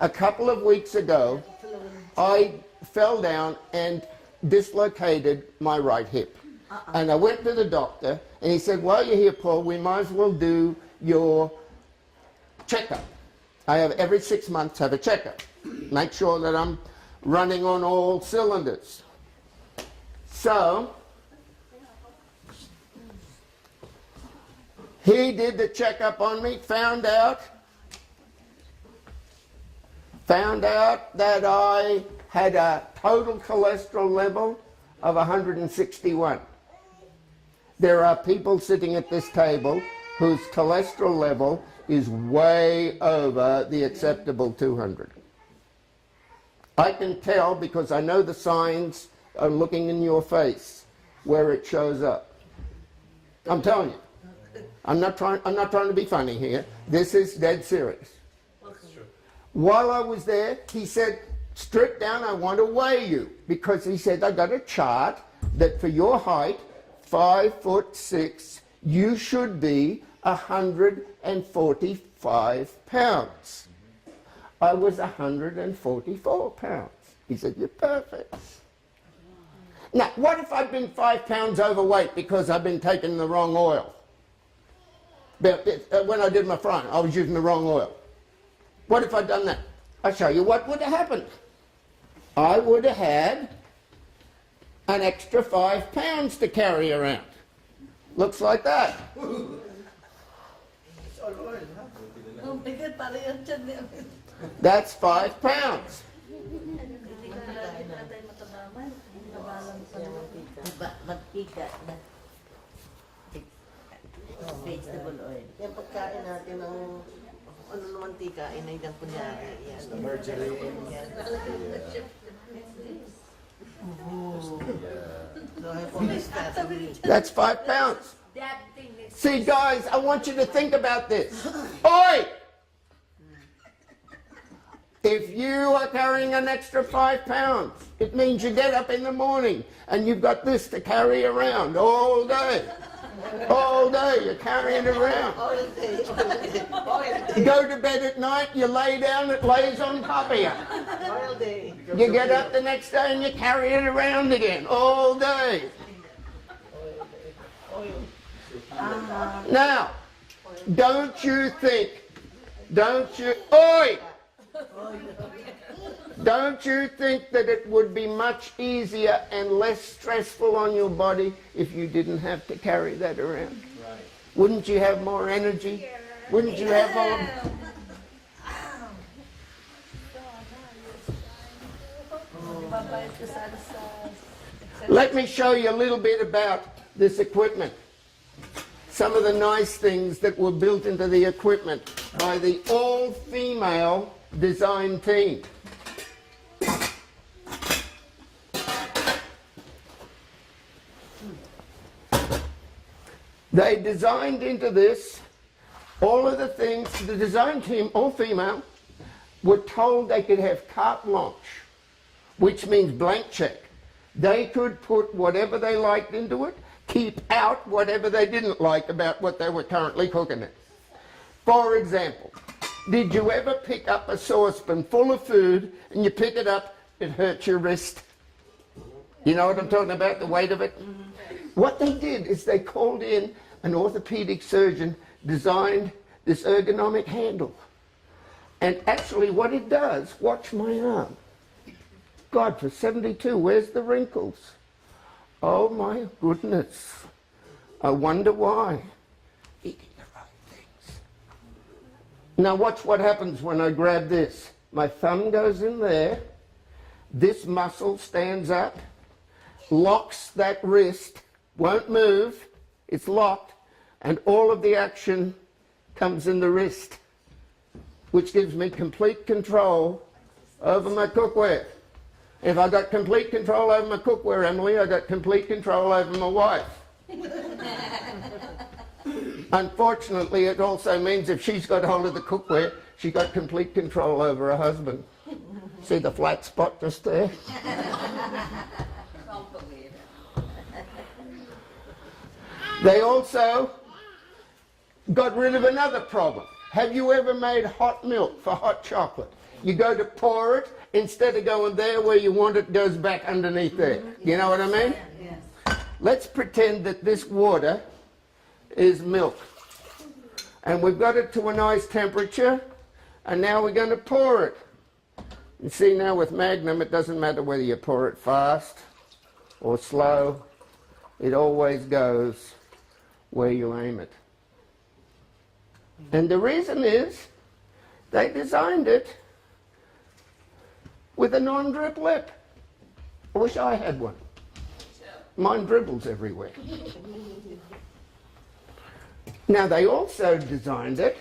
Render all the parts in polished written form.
a couple of weeks ago, I fell down and dislocated my right hip. And I went to the doctor, and he said, while you're here, Paul, we might as well do your checkup. I have every 6 months have a checkup. Make sure that I'm running on all cylinders. So, he did the checkup on me, found out that I had a total cholesterol level of 161. There are people sitting at this table whose cholesterol level is way over the acceptable 200. I can tell because I know the signs are looking in your face where it shows up. I'm telling you. I'm not trying to be funny here. This is dead serious. While I was there, he said, strip down, I want to weigh you. Because he said, I got a chart that for your height, 5'6", you should be 145 pounds. I was 144 pounds. He said, you're perfect. Now, what if I've been 5 pounds overweight because I've been taking the wrong oil? When I did my frying, I was using the wrong oil. What if I'd done that? I'll show you what would have happened. I would have had an extra 5 pounds to carry around. Looks like that. That's 5 pounds. Vegetable oil. Yung pagkain natin ng ano naman tika, inay ng kunyari. Yan. Margarine. That's 5 pounds. See, guys, I want you to think about this. Oi! If you are carrying an extra 5 pounds, it means you get up in the morning and you've got this to carry around all day. All day you're carrying it around. You go to bed at night, you lay down, it lays on top of you. You get up the next day and you carry it around again, all day. Now, don't you think, oi! Don't you think that it would be much easier and less stressful on your body if you didn't have to carry that around? Right. Wouldn't you have more energy? Wouldn't you have more? Let me show you a little bit about this equipment. Some of the nice things that were built into the equipment by the all-female design team. They designed into this all of the things. The design team, all female, were told they could have carte blanche, which means blank check. They could put whatever they liked into it, keep out whatever they didn't like about what they were currently cooking it. For example, did you ever pick up a saucepan full of food and you pick it up, it hurts your wrist? You know what I'm talking about, the weight of it? What they did is they called in an orthopedic surgeon, designed this ergonomic handle. And actually what it does, watch my arm. God, for 72, where's the wrinkles? Oh my goodness. I wonder why. Eating the right things. Now watch what happens when I grab this. My thumb goes in there. This muscle stands up, locks that wrist, won't move, it's locked, and all of the action comes in the wrist, which gives me complete control over my cookware. If I got complete control over my cookware, Emily, I got complete control over my wife. Unfortunately, it also means if she's got hold of the cookware, she got complete control over her husband. See the flat spot just there? They also got rid of another problem. Have you ever made hot milk for hot chocolate? You go to pour it, instead of going there where you want it, goes back underneath there. You know what I mean? Yes. Let's pretend that this water is milk. And we've got it to a nice temperature, and now we're going to pour it. You see now with Magnum, it doesn't matter whether you pour it fast or slow. It always goes where you aim it. And the reason is, they designed it with a non-drip lip. I wish I had one. Mine dribbles everywhere. Now they also designed it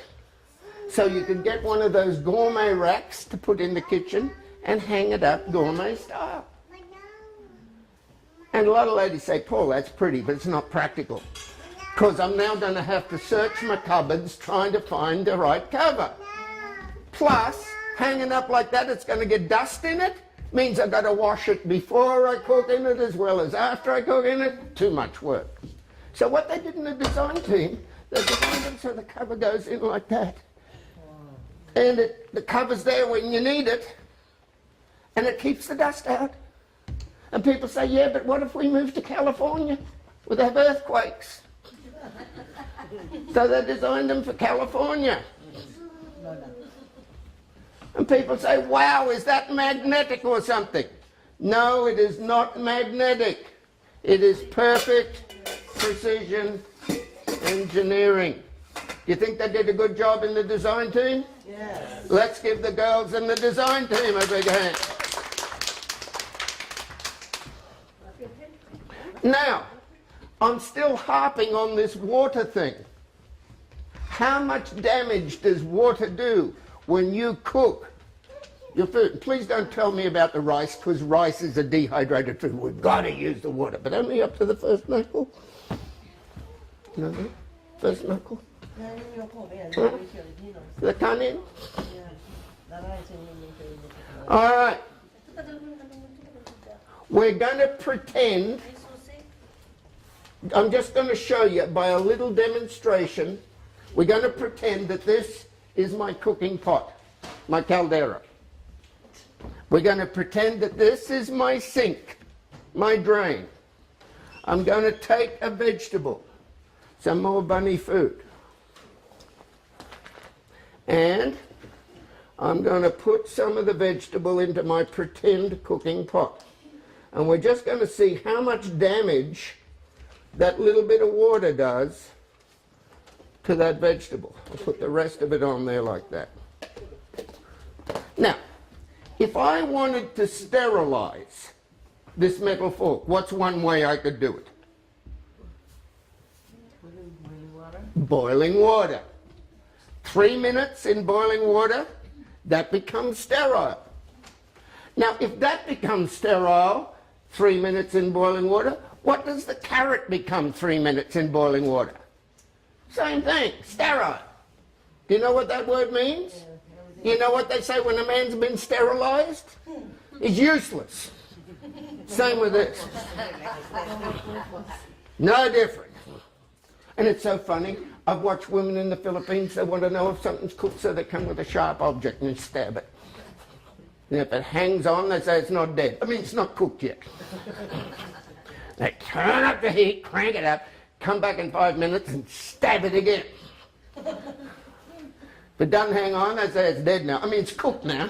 so you could get one of those gourmet racks to put in the kitchen and hang it up gourmet style. And a lot of ladies say, Paul, that's pretty, but it's not practical. Because I'm now going to have to search my cupboards trying to find the right cover. Plus, hanging up like that, it's going to get dust in it. Means I've got to wash it before I cook in it as well as after I cook in it. Too much work. So what they did in the design team, they designed it so the cover goes in like that. And the cover's there when you need it. And it keeps the dust out. And people say, yeah, but what if we move to California where they have earthquakes? So they designed them for California. And people say, wow, is that magnetic or something? No, it is not magnetic. It is perfect precision engineering. You think they did a good job in the design team? Yes. Let's give the girls in the design team a big hand. Now, I'm still harping on this water thing. How much damage does water do when you cook your food? Please don't tell me about the rice, because rice is a dehydrated food. We've got to use the water, but only up to the first knuckle. No, first knuckle. The kanin. All right. We're going to pretend. I'm just going to show you by a little demonstration. We're going to pretend that this is my cooking pot, my caldera. We're going to pretend that this is my sink, my drain. I'm going to take a vegetable, some more bunny food, and I'm going to put some of the vegetable into my pretend cooking pot. And we're just going to see how much damage that little bit of water does to that vegetable. I'll put the rest of it on there like that. Now, if I wanted to sterilize this metal fork, what's one way I could do it? Boiling water. 3 minutes in boiling water, that becomes sterile. Now, if that becomes sterile, 3 minutes in boiling water, what does the carrot become 3 minutes in boiling water? Same thing, sterile. Do you know what that word means? You know what they say when a man's been sterilized? He's useless. Same with this. No different. And it's so funny. I've watched women in the Philippines, they want to know if something's cooked, so they come with a sharp object and stab it. And if it hangs on, they say it's not dead. I mean, it's not cooked yet. They turn up the heat, crank it up, come back in 5 minutes and stab it again. If it doesn't hang on, they say it's dead now. I mean, it's cooked now.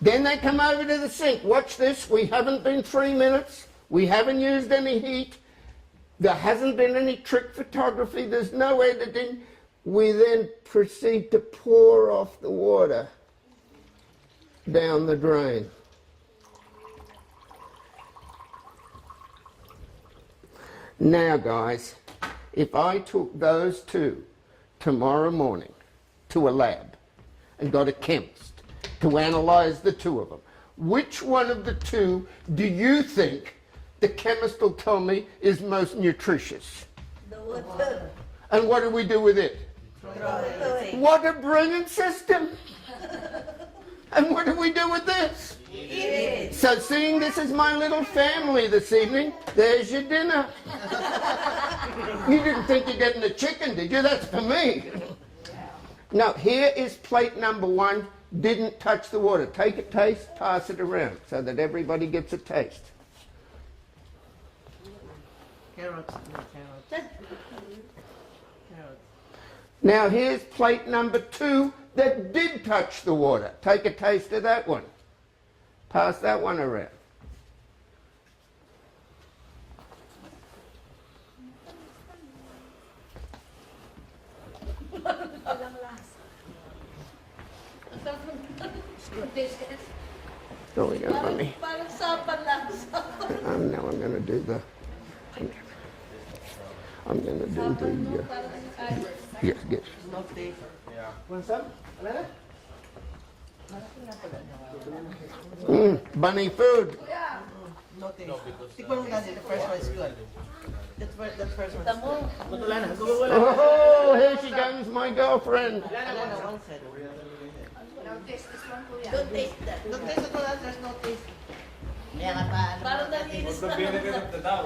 Then they come over to the sink. Watch this. We haven't been 3 minutes. We haven't used any heat. There hasn't been any trick photography. There's no editing. We then proceed to pour off the water down the drain. Now, guys, if I took those two tomorrow morning to a lab and got a chemist to analyze the two of them, which one of the two do you think the chemist will tell me is most nutritious? The water. And what do we do with it? What a brilliant system! And what do we do with this? So seeing this is my little family this evening, there's your dinner. You didn't think you're getting the chicken, did you? That's for me. Now, here is plate number 1. Didn't touch the water. Take a taste, pass it around so that everybody gets a taste. Carrots. No, carrots. Carrots. Now, here's plate number 2 that did touch the water. Take a taste of that one. Pass that one around. Oh, yeah, money. Parang sapan lang. Now I'm going to do the. I'm going to do the. Yes, yes. No taste. Want some? Alana? Bunny food. No taste. Tikman mo natin, the first one is good. That first one is good. Alana, Oh, here she comes, my girlfriend. Alana, one set. Don't taste this one, kuya. Don't taste that. Don't taste it, wala, there's no taste. Kaya nga pa, ano Parang ba natin? nanginis na.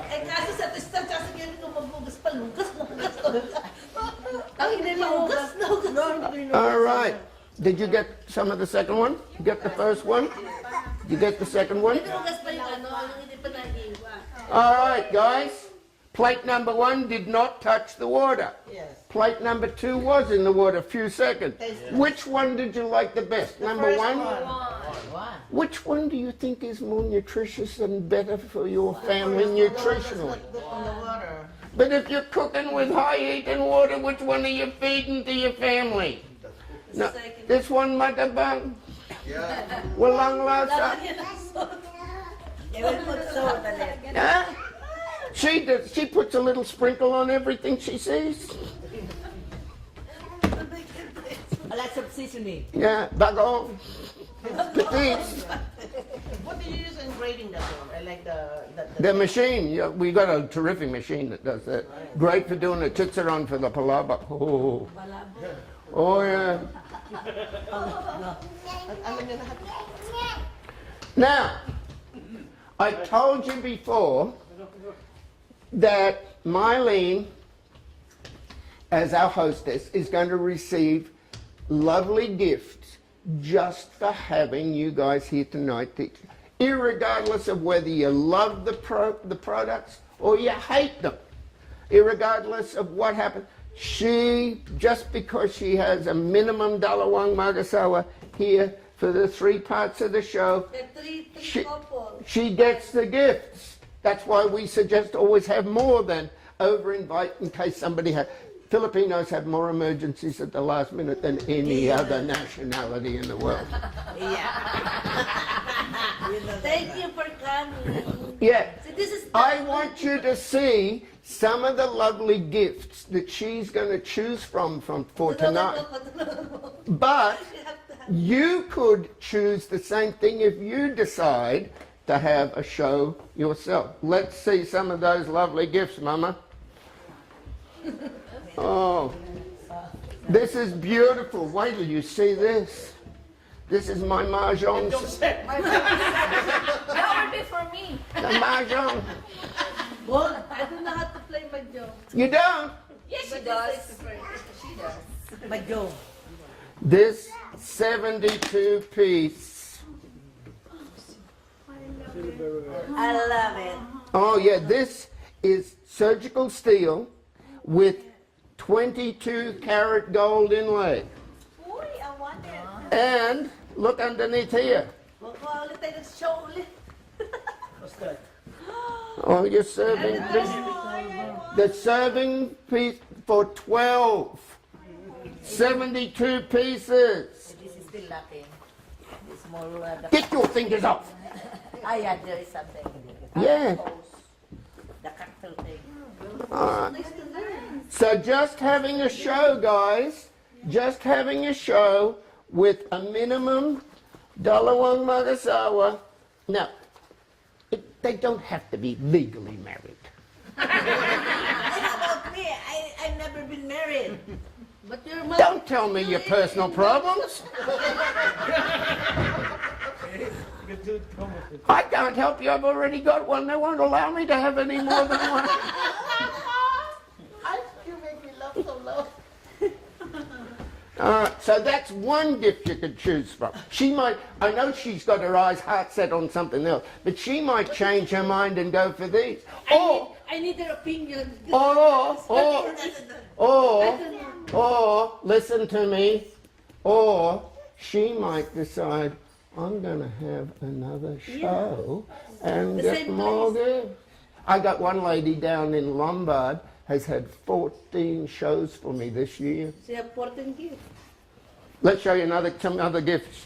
Eh kasi sa testan, sasabihin ko magbugas pa, lugas na lugas na. Ang inilugas na lugas. All right. Did you get some of the second one? You get the first one? You get the second one? Lugas pa yung ano, yung hindi pa nahiwa. All right, guys. Plate number 1 did not touch the water. Yes. Plate number 2 was in the water a few seconds. Tasty. Which one did you like the best? Number First 1? One. Which one do you think is more nutritious and better for your family nutritionally? Good on the water. But if you're cooking with high heat and water, which one are you feeding to your family? No, this one matabang. Walang lasa. They will put salt on it. Huh? She does. She puts a little sprinkle on everything she sees. A lot of seasoning. Yeah, bago. Petite. What do you use in grating that one? I like the The machine, yeah, we got a terrific machine that does that. Great for doing the chitsaron for the palaba. Oh, oh yeah. alam niyo lahat. Now, I told you before that Mylene, as our hostess, is going to receive lovely gifts just for having you guys here tonight. Irregardless of whether you love the products or you hate them, irregardless of what happened, she, just because she has a minimum dalawang magasawa here for the 3 parts of the show, The three couple. she gets the gifts. That's why we suggest always have more than over-invite in case somebody has. Filipinos have more emergencies at the last minute than any other nationality in the world. Thank you for coming. Yeah. So this is I want you to see some of the lovely gifts that she's going to choose from for tonight. But you could choose the same thing if you decide to have a show yourself. Let's see some of those lovely gifts, Mama. Oh, this is beautiful. Wait till you see this. This is my mahjong. That would be for me. The mahjong. What? I don't know how to play mahjong. You don't? Yes, she does. She does. Mahjong. This 72-piece. I love it. Oh, yeah, this is surgical steel with 22-karat gold inlay. Uy, I want it. And look underneath here. Magkuha ulit tayo ng show ulit. What's that? Oh, you're serving this. The serving piece for 12. 72 pieces. This is still lacking. It's more Get your fingers off. yeah, there is something. Yeah. The cocktail thing. All right. So just having a show, guys. Just having a show with a minimum dalawang magasawa. Now, they don't have to be legally married. It's about me. I've never been married. But your mom. Don't tell me your personal problems. I can't help you. I've already got one. They won't allow me to have any more than one. You make me laugh so loud. So that's one gift you could choose from. She might, I know she's got her heart set on something else, but she might change her mind and go for these. I need their opinion. Or, listen to me, or she might decide, I'm going to have another show and The get same more place. gifts. I got one lady down in Lombard, has had 14 shows for me this year. They have 14 gifts. Let's show you some other gifts.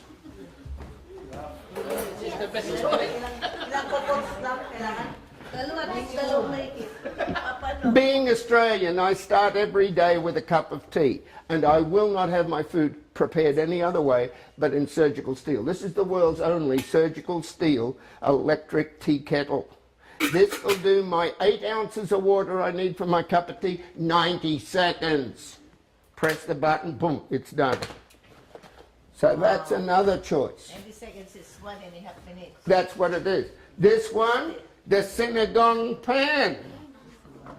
Ilang coupons lang kailangan? Dalawang may gift. Paano? Being Australian, I start every day with a cup of tea, and I will not have my food prepared any other way but in surgical steel. This is the world's only surgical steel electric tea kettle. This will do my 8 ounces of water I need for my cup of tea, 90 seconds. Press the button, boom, it's done. So that's another choice. 90 seconds is 1.5 minutes. That's what it is. This one, the Sinigang pan,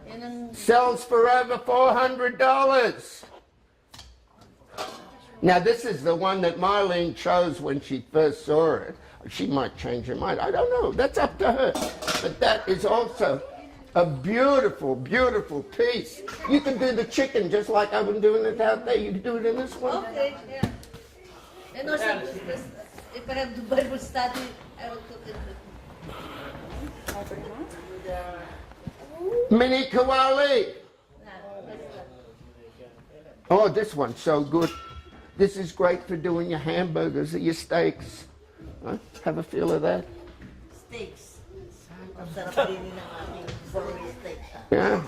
Yan ang sells for over $400. Now this is the one that Marlene chose when she first saw it. She might change her mind. I don't know. That's up to her. But that is also a beautiful, beautiful piece. You can do the chicken just like I've been doing it out there. You can do it in this one. okay, yeah. And also, if I have to Bible study, I will cook it. Mini Kawali. Oh, this one's so good. This is great for doing your hamburgers or your steaks. Huh? Have a feel of that? Steaks. Ang sarap din ng ating gourmet steak. Yeah.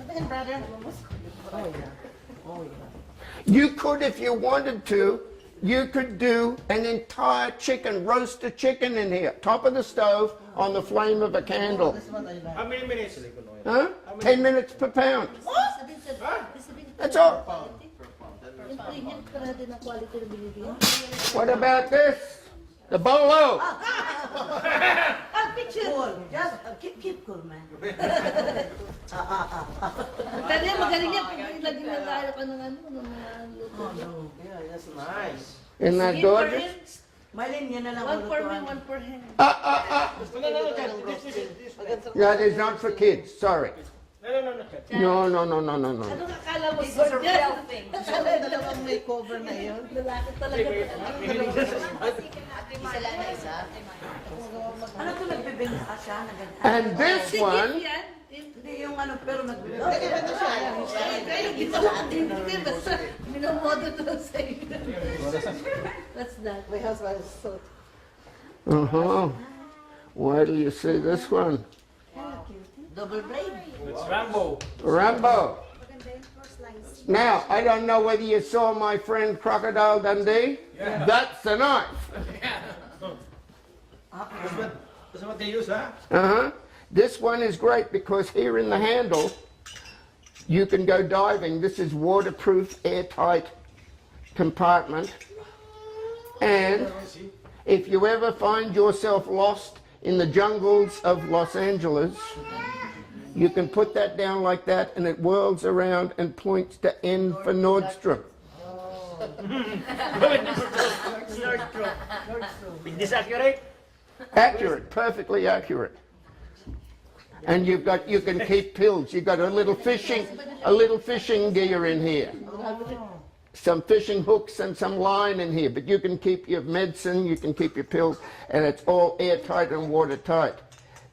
Then, brother. Oh, yeah. Oh, yeah. You could, if you wanted to, you could do an entire chicken, roast a chicken in here, top of the stove, on the flame of a candle. This one I like. How many minutes? Huh? 10 minutes per pound. That's all. Yung premium pa natin ang quality na binibigyan. What about this? The bolo. Ah, picture! Cool. Just keep cool, man. Magaling yan. Pag lagi na tayo ka ng ano, ng mga luto. Oh, no. Yeah, that's nice. Isn't that Give for gorgeous? him. Marlene, yan na lang One for me, lutuan. one for him. That is not for kids. Sorry. No. No. Anong akala mo, This is a sir? real thing. Dalawang makeover na yun. Lalaki talaga. Isa lang na isa. Ano ito, nagbibenta ka siya? And this Sige, one, yan. Hindi yung ano, pero nagbibenta. Nagbibenta siya. Kaya hindi basta minomodo to sa iyo. What's that? My husband is so wait till you see this one. double braid. It's Rambo. Rambo. Now, I don't know whether you saw my friend Crocodile Dundee. Yeah. That's the knife. That's what they use, huh? This one is great because here in the handle, you can go diving. This is waterproof, airtight compartment. And if you ever find yourself lost in the jungles of Los Angeles, you can put that down like that and it whirls around and points to N for Nordstrom. Is this accurate? Accurate, perfectly accurate. And you can keep pills. You've got a little fishing gear in here. Some fishing hooks and some line in here, but you can keep your medicine, you can keep your pills, and it's all airtight and watertight.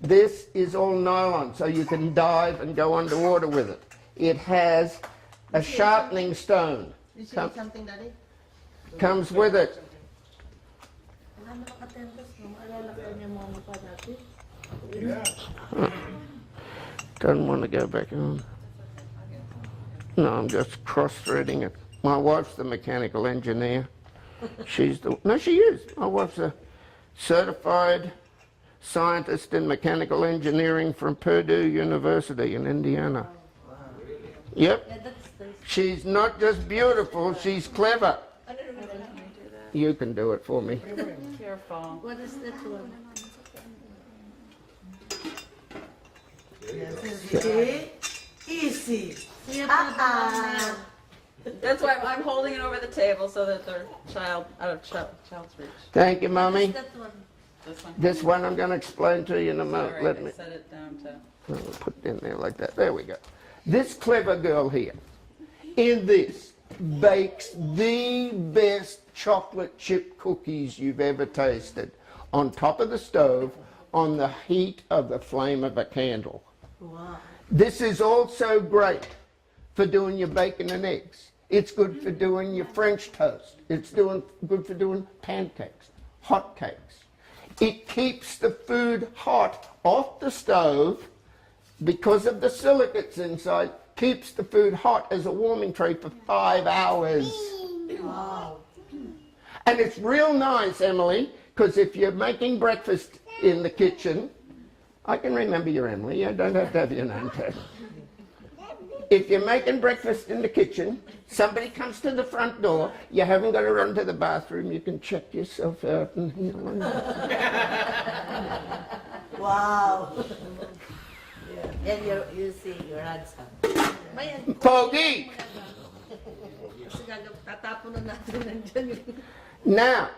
This is all nylon, so you can dive and go underwater with it. It has a sharpening stone. You see something, Daddy? Comes with it. Alam mo nakatentas, maalala ko niya mga mukha dati. Doesn't want to go back on. No, I'm just cross-threading it. My wife's the mechanical engineer. She is. My wife's a certified scientist in mechanical engineering from Purdue University in Indiana. Yep. Yeah, that's nice. She's not just beautiful, she's clever. You can do it for me. What is that one? Yes, easy. Siya pa na That's why I'm holding it over the table so that they're child's reach. Thank you, Mommy. That one. This one. This one I'm going to explain to you in a All moment. right, Let me I set it down to. put it in there like that. There we go. This clever girl here, in this, bakes the best chocolate chip cookies you've ever tasted on top of the stove on the heat of the flame of a candle. Wow. This is also great for doing your bacon and eggs. It's good for doing your French toast. It's good for doing pancakes, hot cakes. It keeps the food hot off the stove because of the silicates inside, keeps the food hot as a warming tray for 5 hours. Wow. And it's real nice, Emily, because if you're making breakfast in the kitchen, I can remember your Emily, I don't have to have your name tag. If you're making breakfast in the kitchen, somebody comes to the front door, you haven't got to run to the bathroom, you can check yourself out and Wow. Yeah. And you see your handsome. Bayan. Pogi! Kasi tatapon na natin nandiyan yung... Now,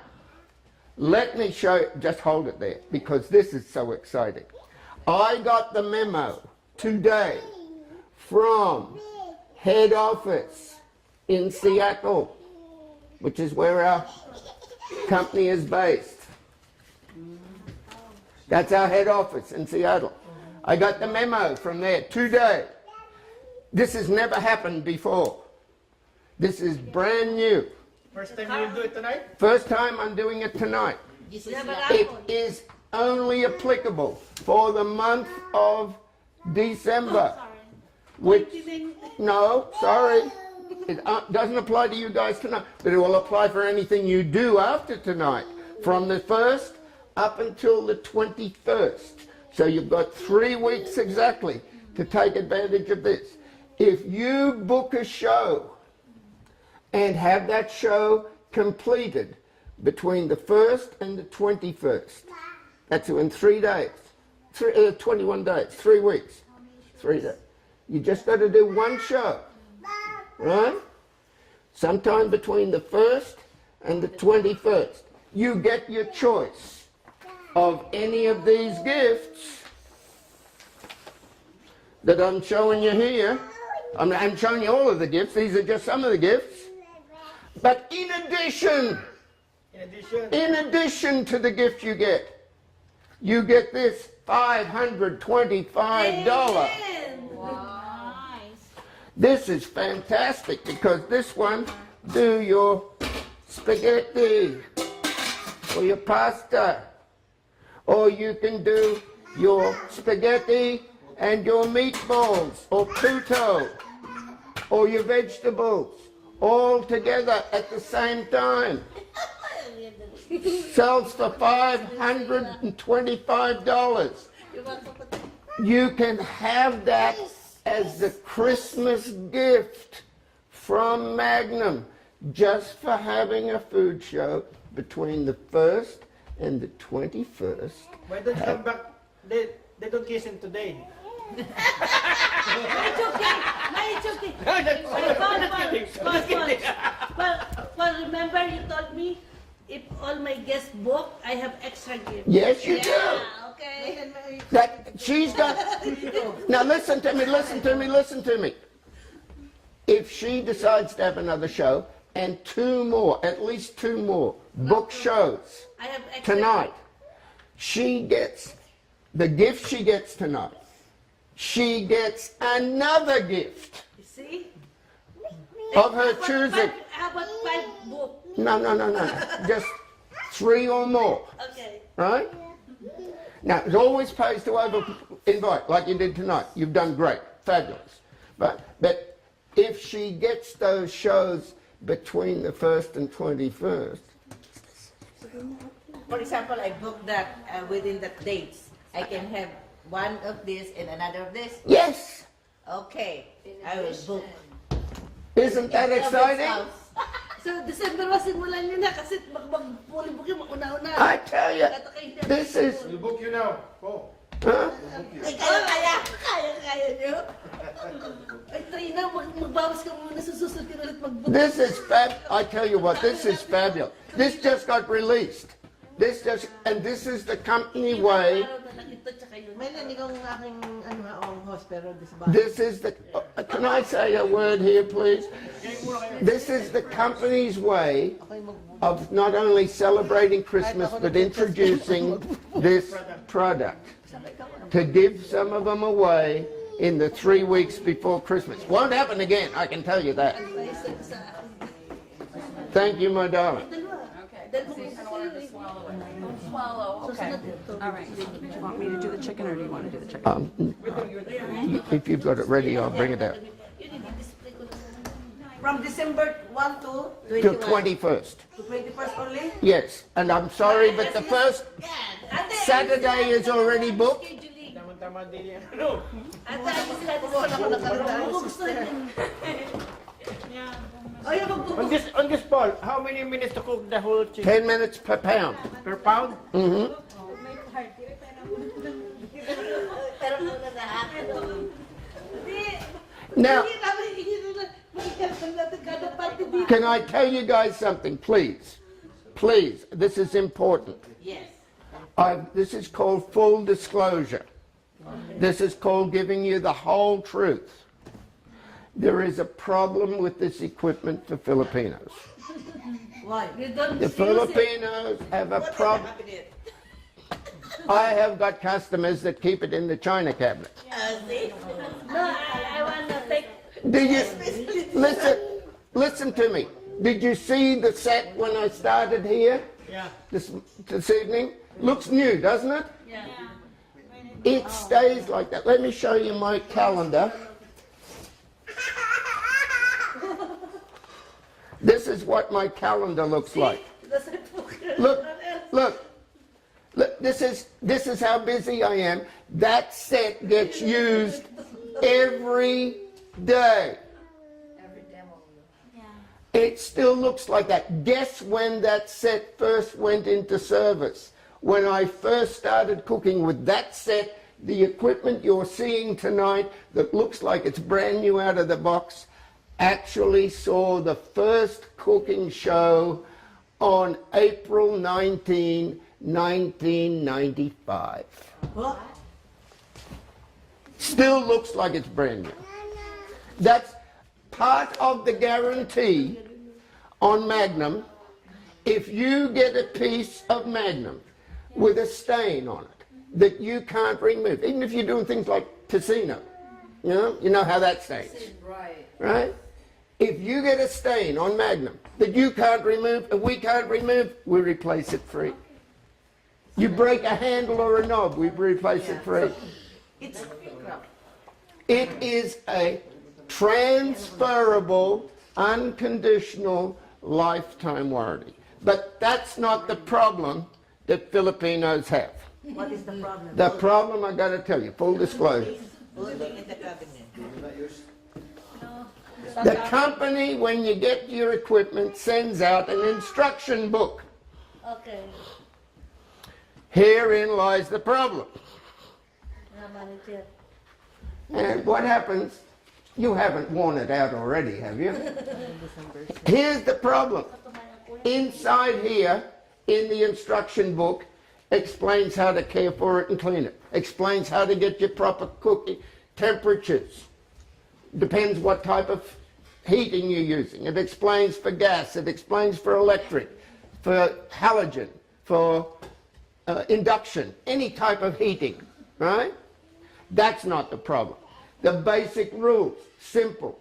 let me show you, just hold it there, because this is so exciting. I got the memo today from head office in Seattle, which is where our company is based. That's our head office in Seattle. I got the memo from there today. This has never happened before. This is brand new. First time you do it tonight? First time I'm doing it tonight. It is only applicable for the month of December. Which, no, sorry. It doesn't apply to you guys tonight, but it will apply for anything you do after tonight, from the 1st up until the 21st. So you've got 3 weeks exactly to take advantage of this. If you book a show and have that show completed between the 1st and the 21st, that's in 3 days, 21 days, 3 weeks, 3 days. You just got to do one show, right? Sometime between the 1st and the 21st. You get your choice of any of these gifts that I'm showing you here. I'm showing you all of the gifts. These are just some of the gifts. But in addition to the gift you get this $525. This is fantastic because this one, do your spaghetti or your pasta, or you can do your spaghetti and your meatballs or puto or your vegetables all together at the same time. Sells for $525. You can have that as the Christmas gift from Magnum just for having a food show between the 1st and the 21st. Why don't you come back? They don't kiss him today. It's okay. Well, remember you told me if all my guests book, I have extra gift. Yes, you do. Yeah, okay. That she's got. Now listen to me. If she decides to have another show and at least two more book shows I have extra tonight, she gets the gift she gets tonight. She gets another gift You see? of her choosing. How about 5 books? No. Just 3 or more. Okay. Right? Now, it always pays to over-invite, like you did tonight. You've done great. Fabulous. But if she gets those shows between the 1st and 21st, For example, I booked that within the dates. I can have one of this and another of this. yes! Okay, I will book. Isn't that exciting? So, December simulan nyo na kasi mag-fully book yung mauna-una. I tell you, this is, We'll book you now. Oh. Huh? Kaya nyo. Ay, Trina, magbawas ka muna, susunod ka ulit magbukas. This is I tell you what, this is fabulous. This just got released. And this is the company way. May naninig ang aking host, pero This is the, can I say a word here, please? This is the company's way of not only celebrating Christmas, but introducing this product to give some of them away in the 3 weeks before Christmas. Won't happen again, I can tell you that. Thank you, my darling. Okay. I wanted to swallow it. Swallow. Okay. All right. Do you want me to do the chicken, or do you want to do the chicken? If you've got it ready, I'll bring it out. From December 1 to Till 21st. 21st only? Yes, and I'm sorry, but the first Saturday is already booked. Tama-tama din yan. Ano? Ate, ayos sila On this Paul, how many minutes to cook the whole chicken? 10 minutes per pound. Per pound? Mm-hmm. Now, can I tell you guys something, please? Please, this is important. Yes. This is called full disclosure. This is called giving you the whole truth. There is a problem with this equipment for Filipinos. Why? You don't The use it. Filipinos have a problem. I have got customers that keep it in the china cabinet. See? No, I want to take. Did you listen to me? Did you see the set when I started here Yeah. this evening? Looks new, doesn't it? Yeah. It stays like that. Let me show you my calendar. This is what my calendar looks like. Look, look. Look, this is how busy I am. That set gets used every day. It still looks like that. Guess when that set first went into service? When I first started cooking with that set, the equipment you're seeing tonight that looks like it's brand new out of the box actually saw the first cooking show on April 19, 1995. What? Still looks like it's brand new. That's part of the guarantee on Magnum. If you get a piece of Magnum with a stain on it that you can't remove, even if you're doing things like Tocino, you know how that stains, right? If you get a stain on Magnum that you can't remove and we can't remove, we replace it free. You break a handle or a knob, we replace it free. It's It is a transferable, unconditional lifetime warranty. But that's not the problem that Filipinos have. What is the problem? The problem, I gotta tell you, full disclosure. The company, when you get your equipment, sends out an instruction book. Okay. Herein lies the problem. Manager. And what happens, you haven't worn it out already, have you? Here's the problem. Inside here, in the instruction book, explains how to care for it and clean it. Explains how to get your proper cooking temperatures. Depends what type of heating you're using. It explains for gas, it explains for electric, for halogen, for induction, any type of heating, right? That's not the problem. The basic rules, simple.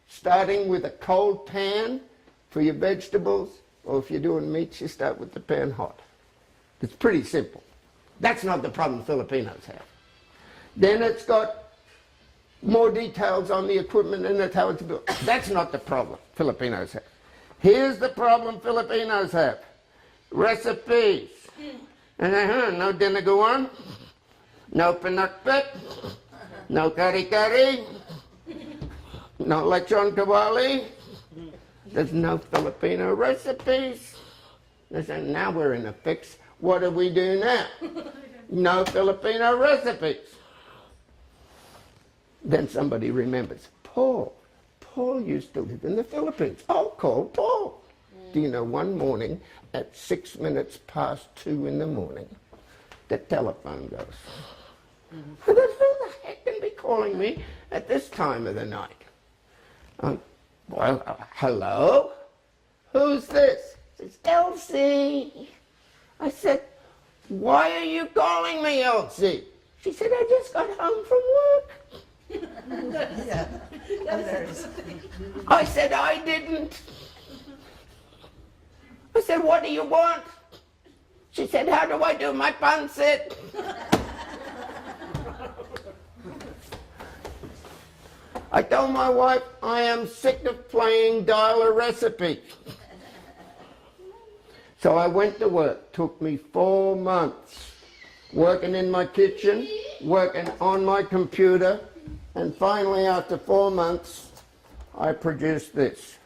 Starting with a cold pan for your vegetables, or if you're doing meats, you start with the pan hot. It's pretty simple. That's not the problem Filipinos have. Then it's got more details on the equipment and that's how it's built. That's not the problem Filipinos have. Here's the problem Filipinos have. Recipes. No dinuguan, no pinakpit, no kari-kari, no lechon kawali. There's no Filipino recipes. I said, now we're in a fix. What do we do now? No Filipino recipes. Then somebody remembers, Paul used to live in the Philippines. I'll call Paul. Do you know, one morning at 6 minutes past 2 in the morning, the telephone goes. Who the heck can be calling me at this time of the night? Hello? Who's this? It's Elsie. I said, why are you calling me, Elsie? She said, I just got home from work. I said, I didn't. I said, what do you want? She said, how do I do my pancit? I told my wife, I am sick of playing dial a recipe. So I went to work. Took me 4 months working in my kitchen, working on my computer, and finally after 4 months, I produced this.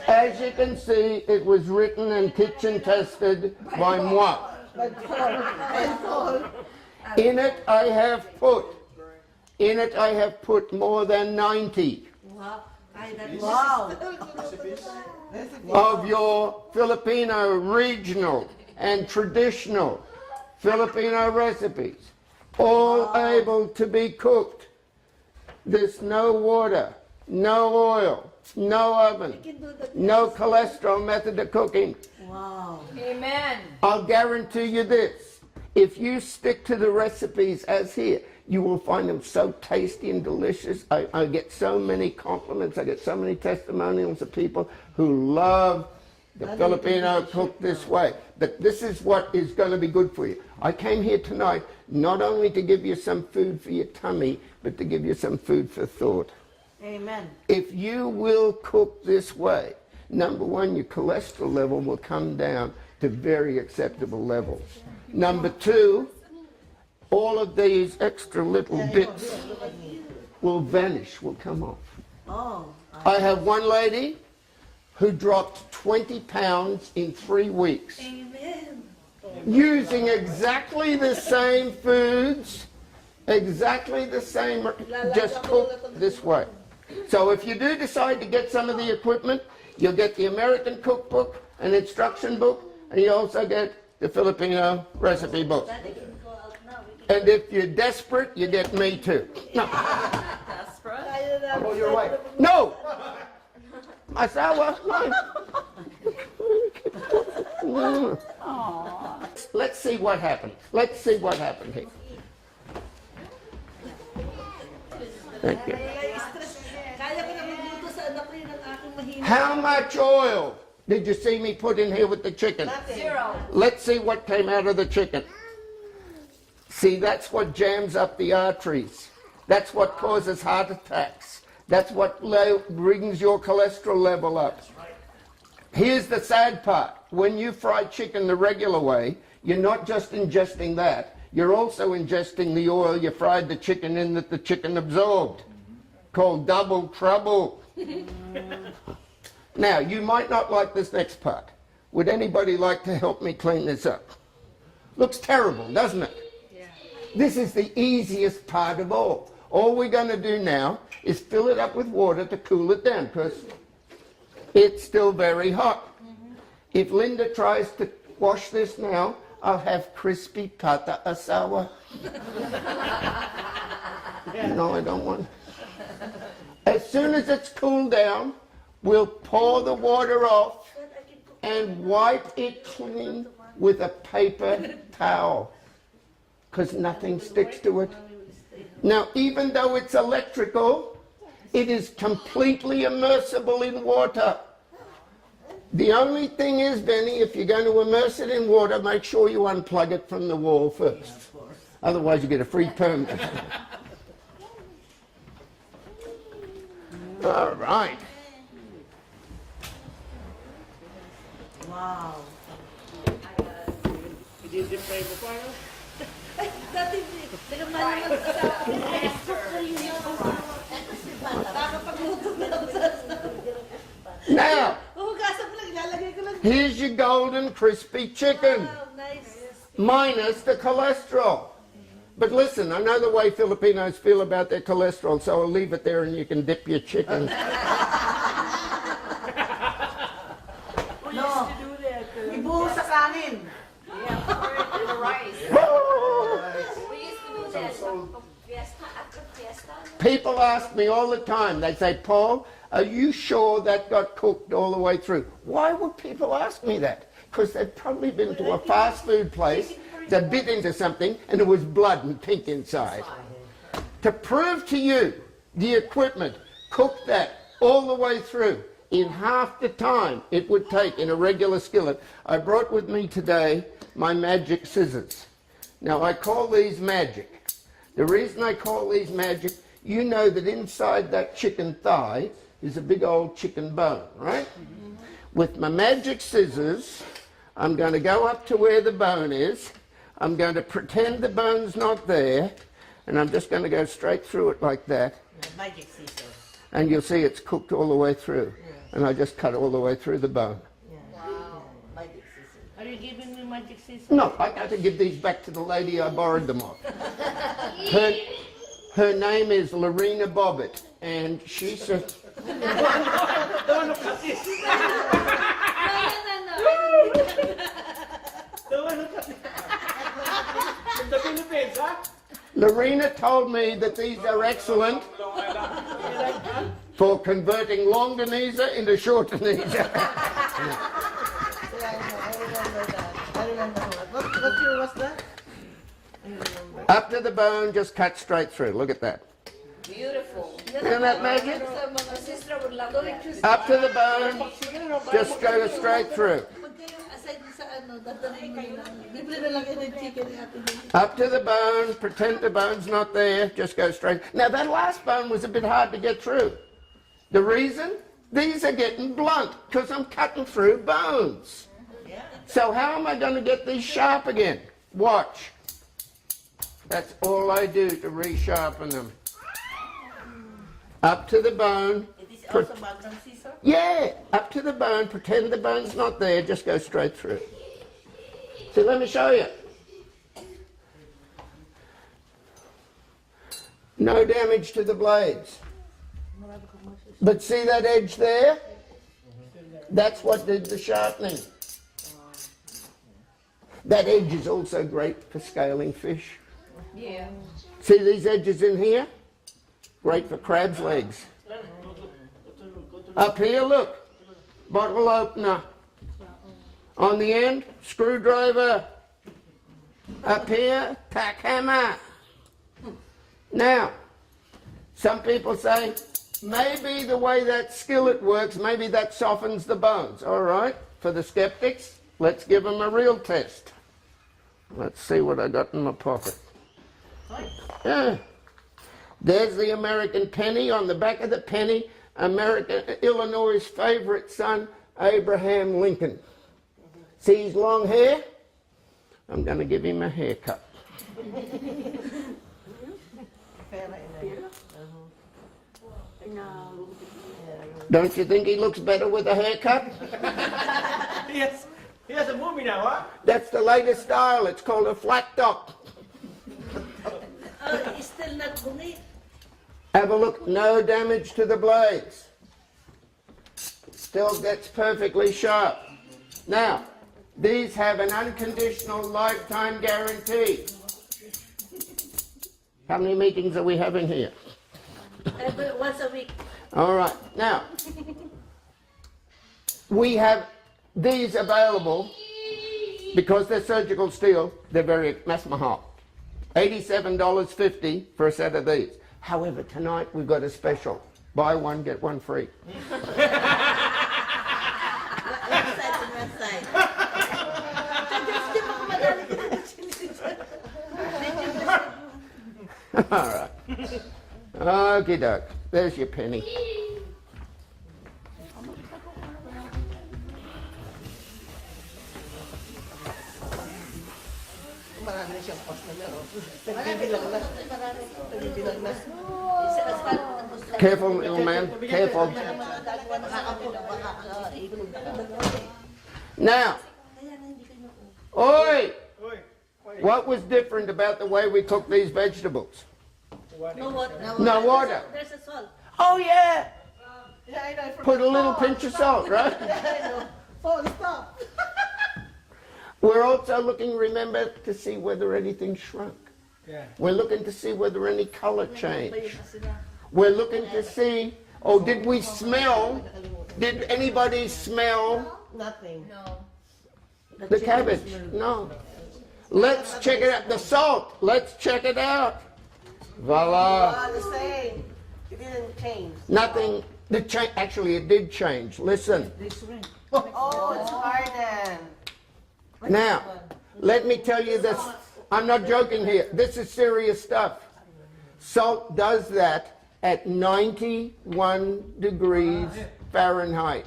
As you can see, it was written and kitchen tested by moi. In it I have put more than 90 of your Filipino regional and traditional Filipino recipes, all able to be cooked. There's no water, no oil, no oven, no cholesterol method of cooking. Wow. Amen. I'll guarantee you this. If you stick to the recipes as here, you will find them so tasty and delicious. I get so many compliments. I get so many testimonials of people who love the Filipino cooked this way. But this is what is going to be good for you. I came here tonight not only to give you some food for your tummy, but to give you some food for thought. Amen. If you will cook this way, number one, your cholesterol level will come down to very acceptable levels. Number two, all of these extra little bits will vanish, will come off. Oh. I have one lady who dropped 20 pounds in 3 weeks. Amen. Using exactly the same foods, exactly the same, just cooked this way. So if you do decide to get some of the equipment, you'll get the American cookbook, an instruction book, and you also get the Filipino recipe book. And if you're desperate, you get me too. No. Desperate? Go your way. No! Masawa, no. Let's see what happened. Let's see what happened here. Thank you. Kaya ko na magluto sa anak ko yun ang aking mahina. How much oil did you see me put in here with the chicken? 0. Let's see what came out of the chicken. See, that's what jams up the arteries. That's what causes heart attacks. That's what brings your cholesterol level up. Here's the sad part. When you fry chicken the regular way, you're not just ingesting that. You're also ingesting the oil you fried the chicken in that the chicken absorbed, called double trouble. Now, you might not like this next part. Would anybody like to help me clean this up? Looks terrible, doesn't it? Yeah. This is the easiest part of all. All we're going to do now is fill it up with water to cool it down, because it's still very hot. If Linda tries to wash this now, I'll have crispy pata asawa. No, I don't want. As soon as it's cooled down, we'll pour the water off and wipe it clean with a paper towel, because nothing sticks to it. Now, even though it's electrical, it is completely immersible in water. The only thing is, Benny, if you're going to immerse it in water, make sure you unplug it from the wall first. Otherwise, you get a free permit. All right. Wow. You did deep fry before, no? Dati, nagamalan ng asawa. Nakapagluto na ako sa Now, hugasan ko lang, ilalagay ko lang. here's your golden crispy chicken, Wow, nice. minus the cholesterol. But listen, I know the way Filipinos feel about their cholesterol, so I'll leave it there and you can dip your chicken. No, ibuhos sa kanin. The rice. Woo! We used to do that fiesta after fiesta. People ask me all the time, they say, Paul, are you sure that got cooked all the way through? Why would people ask me that? Because they've probably been to a fast food place, they bit into something and it was blood and pink inside. To prove to you the equipment cooked that all the way through in half the time it would take in a regular skillet, I brought with me today my magic scissors. Now I call these magic. The reason I call these magic, you know that inside that chicken thigh is a big old chicken bone, right? With my magic scissors, I'm going to go up to where the bone is. I'm going to pretend the bone's not there, and I'm just going to go straight through it like that. Magic scissors. And you'll see it's cooked all the way through. And I just cut all the way through the bone. Wow. Magic scissors. Are you giving me magic scissors? No, I got to give these back to the lady I borrowed them off. Her name is Lorena Bobbitt, and she said, No. The one who cut it. From the Philippines, huh? Lorena told me that these are excellent for converting Longanisa into Shortanisa. I remember that. What year was that? Up to the bone, just cut straight through. Look at that. Beautiful. Isn't that magic? My sister would love that. Up to the bone, just go straight through. Pag kayo aside sa ano, dadalhin mo na lang. Bibili na lang kayo ng chicken ni Ate Lily. Up to the bone, pretend the bone's not there, just go straight. Now that last bone was a bit hard to get through. The reason? These are getting blunt, because I'm cutting through bones. So how am I going to get these sharp again? Watch. That's all I do to resharpen them. Up to the bone. It is also Magnum scissors? Yeah, up to the bone, pretend the bone's not there, just go straight through. So let me show you. No damage to the blades. But see that edge there? That's what did the sharpening. That edge is also great for scaling fish. Yeah. See these edges in here? Great for crab's legs. Up here, look. Bottle opener. On the end, screwdriver. Up here, tack hammer. Now, some people say, maybe the way that skillet works, maybe that softens the bones. All right, for the skeptics, let's give them a real test. Let's see what I got in my pocket. Yeah. There's the American penny. On the back of the penny, Illinois' favorite son, Abraham Lincoln. See his long hair? I'm going to give him a haircut. Don't you think he looks better with a haircut? He has a movie now, huh? That's the latest style. It's called a flat top. It's still not bungi. Have a look. No damage to the blades. Still gets perfectly sharp. Now, these have an unconditional lifetime guarantee. How many meetings are we having here? Once a week. All right. Now, we have these available because they're surgical steel. They're very mahal. $87.50 for a set of these. However, tonight we've got a special. Buy one, get one free. Left side and left side. All right. Okie doke. There's your penny. marami na siyang post na meron. Nagbibilang na. Nagbibilang na. Careful, little man. Careful. Now, oi! Uy, What was different about the way we cook these vegetables? No water. No water. There's a salt. Oh yeah! Yeah, I know. I Put a little pinch of salt, right? know. Oh, stop. We're also looking, remember, to see whether anything shrunk. yeah. We're looking to see whether any color changed. We're looking to see, oh, did we smell? Did anybody smell Nothing. the cabbage? No. Let's check it out. The salt. Let's check it out. Voila. Ah, the same. It didn't change. Nothing. Actually, it did change. Listen. Oh, it's hardened. Now, let me tell you this. I'm not joking here. This is serious stuff. Salt does that at 91 degrees Fahrenheit.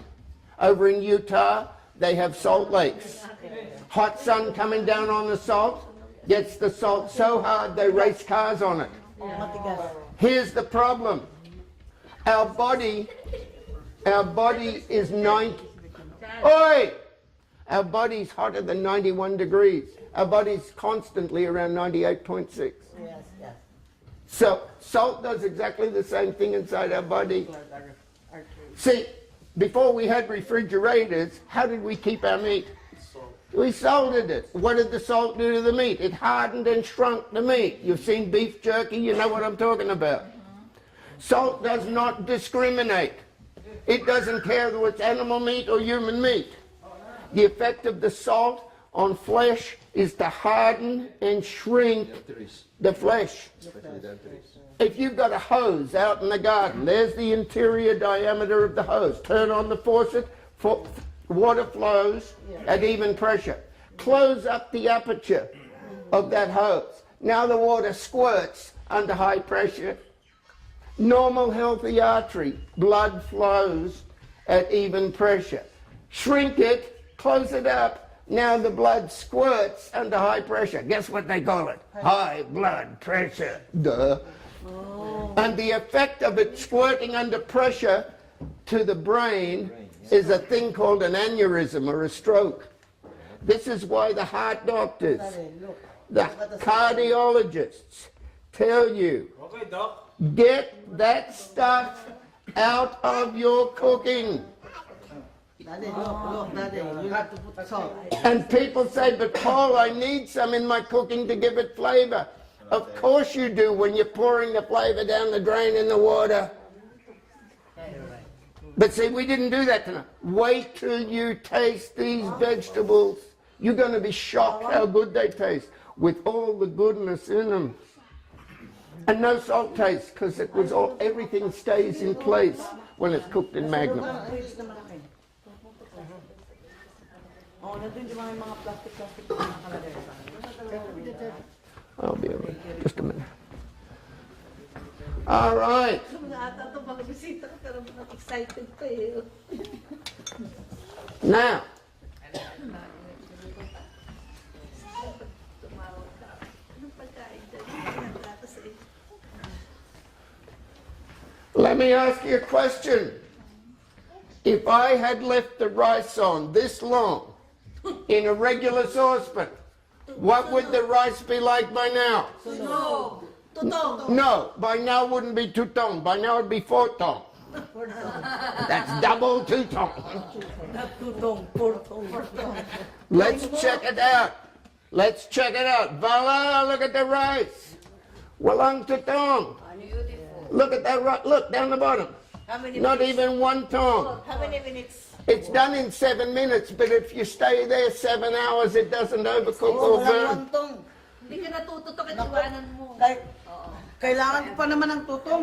Over in Utah, they have salt lakes. Hot sun coming down on the salt gets the salt so hard they race cars on it. Here's the problem. Our body is 90. Oi! Our body's hotter than 91 degrees. Our body's constantly around 98.6. Yes, yes. So salt does exactly the same thing inside our body. See, before we had refrigerators, how did we keep our meat? We salted it. What did the salt do to the meat? It hardened and shrunk the meat. You've seen beef jerky, you know what I'm talking about. Salt does not discriminate. It doesn't care whether it's animal meat or human meat. The effect of the salt on flesh is to harden and shrink the flesh. If you've got a hose out in the garden, there's the interior diameter of the hose. Turn on the faucet, water flows at even pressure. Close up the aperture of that hose. Now the water squirts under high pressure. Normal healthy artery, blood flows at even pressure. Shrink it, close it up. Now the blood squirts under high pressure. Guess what they call it? High blood pressure. Duh. And the effect of it squirting under pressure to the brain is a thing called an aneurysm or a stroke. This is why the heart doctors, the cardiologists tell you, Okay, Doc. get that stuff out of your cooking. Daddy, look, Daddy, you have to put salt. And people say, but Paul, I need some in my cooking to give it flavor. Of course you do when you're pouring the flavor down the drain in the water. But see, we didn't do that tonight. Wait till you taste these vegetables. You're going to be shocked how good they taste with all the goodness in them. And no salt taste because it was all, everything stays in place when it's cooked in Magnum. I'll be over. Just a minute. All right. Excited pa eh. Now, let me ask you a question. If I had left the rice on this long in a regular saucepan, what would the rice be like by now? No. Tutong. No, by now it wouldn't be 2 tong. By now it'd be 4 tong. That's double 2 tong. Let's check it out. Let's check it out. Voila, look at the rice. Walang 2 tong. Look at that rice. Look down the bottom. How many Not minutes? even 1 tong. How many minutes? It's done in 7 minutes, but if you stay there 7 hours, it doesn't overcook or burn. Tong. Hindi ka natututok at iwanan mo. Kailangan ko pa naman ng tutong.